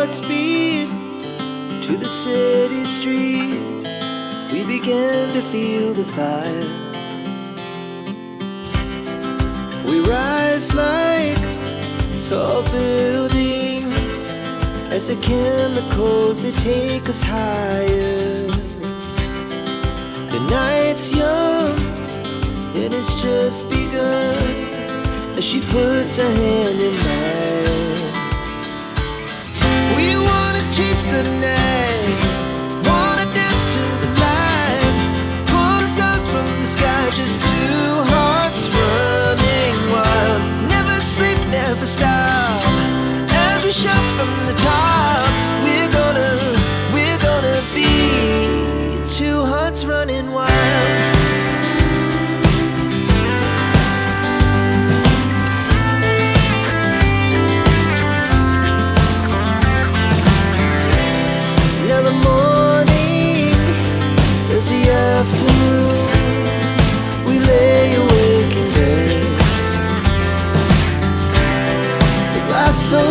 Godspeed to the city streets. We began to feel the fire. We rise like tall buildings as the chemicals, they take us higher. The night's young and it's just begun as she puts her hand in mine. We wanna chase the night, wanna dance to the light, pull the stars from the sky, just two hearts running wild. Never sleep, never stop, as we shout from the top. We're gonna be two hearts running wild. Now the morning is the afternoon. We lay awake in bed, the glass so